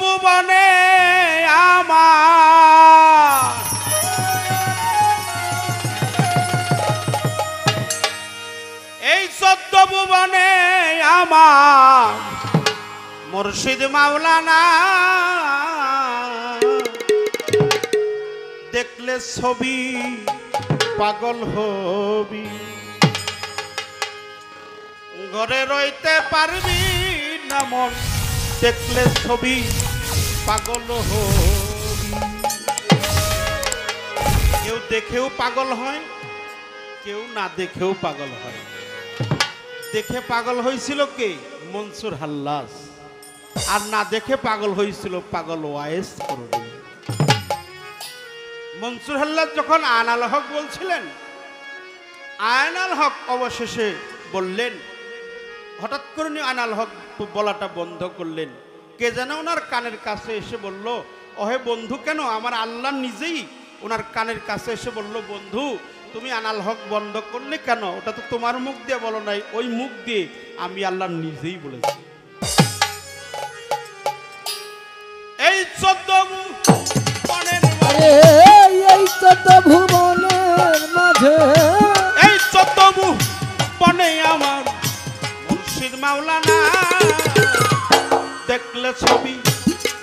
ভুবনে আমার এই 14 ভুবনে আমার মুর্শিদ মাওলানা দেখলে ছবি পাগল হবি ঘরে রইতে পারবি না মন দেখলে ছবি পাগল হবি কেউ দেখেও পাগল হয় কেউ না দেখেও পাগল হয় দেখে পাগল হয়েছিল কে মনসুর হাল্লাস আর না দেখে পাগল হয়েছিল পাগল ওয়াইস করবি মনসুর হাল্লাস যখন আনাল হক বলছিলেন আয়নাল হক অবশেষে বললেন হঠাৎ করে আনাল হক বলাটা বন্ধ করলেন কে যেন ওনার কানের কাছে এসে বলল ওহে বন্ধু কেন আমার আল্লাহ নিজেই ওনার কানের কাছে এসে বলল বন্ধু তুমি আনাল হক বন্ধ করলে কেন ওটা তো তোমার মুখ দিয়ে বলো নাই ওই মুখ দিয়ে আমি আল্লাহ নিজেই বলেছি এই 14 ভুবনের মাঝে এই 14 ভুবনে আমার মুর্শিদ মাওলানা দেখলে ছবি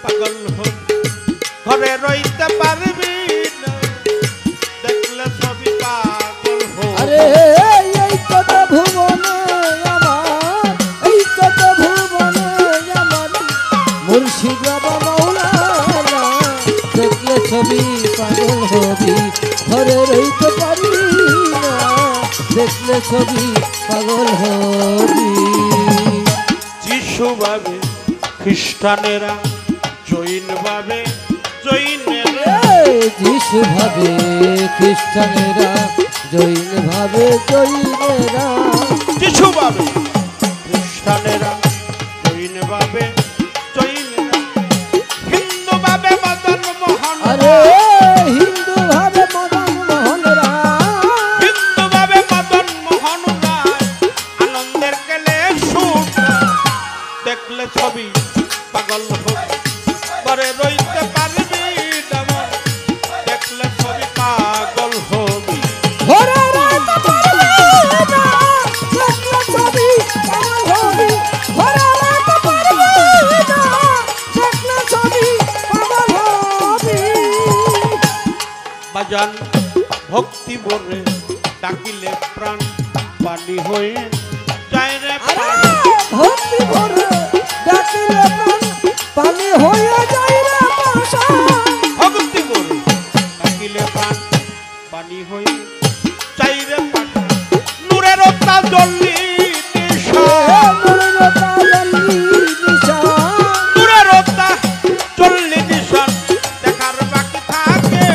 পাগল হবি ঘরে রইতে পারবি না দেখলে ছবি পাগল হবি আরে এই কত ভুবনে আমার এই কত ভুবনে আমার মুর্শিদ বাবা মাওলানা দেখলে ছবি পাগল হবি ঘরে রইতে পারবি না দেখলে ছবি পাগল হবি যিশু ভাবে খ্রিস্টানেরা জৈন ভাবে জৈনেরা যিশু ভাবে খ্রিস্টানেরা জৈন ভাবে জৈনেরা যিশু ভাবে খ্রিস্টানেরা জৈন ভাবে জৈনেরা হিন্দু ভাবে মদন মোহন আরে হিন্দু ভাবে মদন মোহন রায় হিন্দু ভাবে মদন মোহন রায় আনন্দের কেলে সুর দেখলে ছবি পাগল হবি ঘরে রইতে পারবি না দেখলে ছবি পাগল হবি ঘরে রইতে পারবি না দেখলে ছবি পাগল হবি ঘরে রইতে পারবি না দেখলে ছবি পাগল হবি বাজান ভক্তি ভরে ডাকিলে প্রাণ পানি হয়ে যায় রে আরে ভক্তি ভরে ডাকিলে প্রাণ পানি হয়ে যায় রে পাশা ভক্তি ভরে ডাকিলে প্রাণ পানি হয়ে যায় রে পাশা নূরের রত্না জ্বললি নূরের রত্না জ্বললি নিশান দেখার বাকি থাকে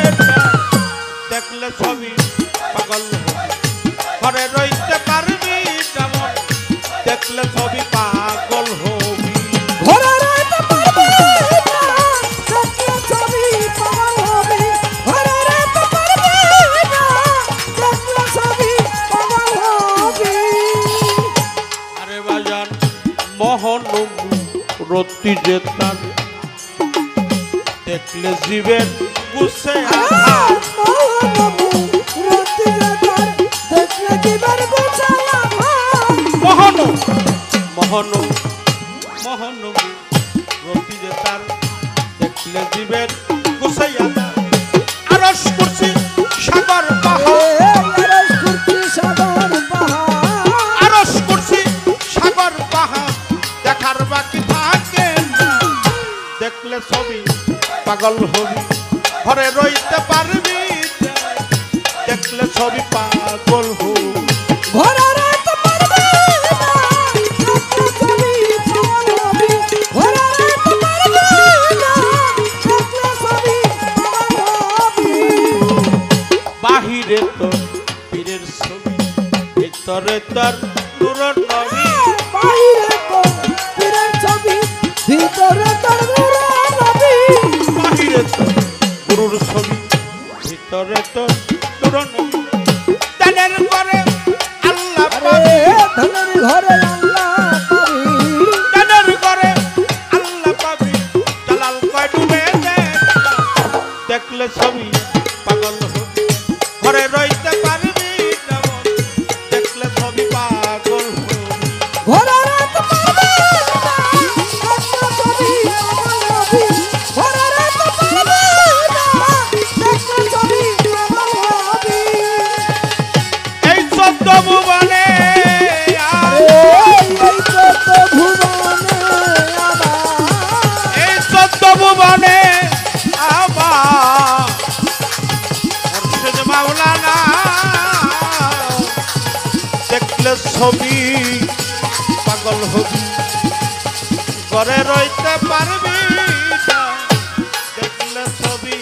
দেখলে ছবি পাগল হবি ঘরে রইতে পারবি যেমন দেখলে ছবি পাগল হবি ঘরে রইতে পারবি না দেখলে ছবি পাগল হবি ঘরে রইতে পারবি না দেখলে ছবি পাগল হবি আরে বাজান মোহন রতি যেতার দেখলে জীবের গুছে আধার দেখলে জীবন গোছালা মোহন মোহন মোহন রতি যেতার দেখলে জীবের গুছে আধার আরশ কুরসি সাগর পাহাড় আরশ কুরসি সাগর পাহাড় দেখার বাকি থাকে না দেখলে ছবি পাগল হবি ঘরে রইতে পারবি দেখলে ছবি পাগল হবি ঘরে রইতে পারবি না দেখলে ছবি পাগল হবি ঘরে রইতে পারবি না দেখলে ছবি পাগল হবি বাহিরে তো পীরের ছবি ভিতরে তার নূরের নবী বাইরে তো পীরের ছবি ভিতরে তোর নূরের নবী বাহিরে তো গুরুর ছবি ভিতরে তো নূরের নবী দানের করে আল্লাহ পাবি ধনের ঘরে আল্লাহ পাবি দানের করে আল্লাহ পাবি জালাল দেখলে ছবি পাগল হবি ঘরে রইতে পারবি না মন দেখলে ছবি পাগল হবি ঘরে রাত পারবে না দেখলে ছবি পাগল হবি ঘরে রাত পারবে না দেখলে ছবি পাগল হবি এই 14 ভুবনে এই কত ভুবনে আমার এই 14 ভুবনে আমার মুর্শিদ মাওলানা দেখলে ছবি পাগল হবি ঘরে রইতে পারবি না দেখলে ছবি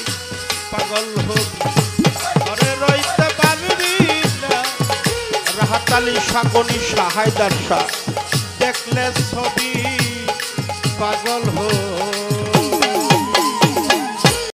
পাগল হবি ঘরে রইতে পারবি না রাহাত আলী সাকনি সাহায়দার শাহ দেখলে ছবি পাগল হবি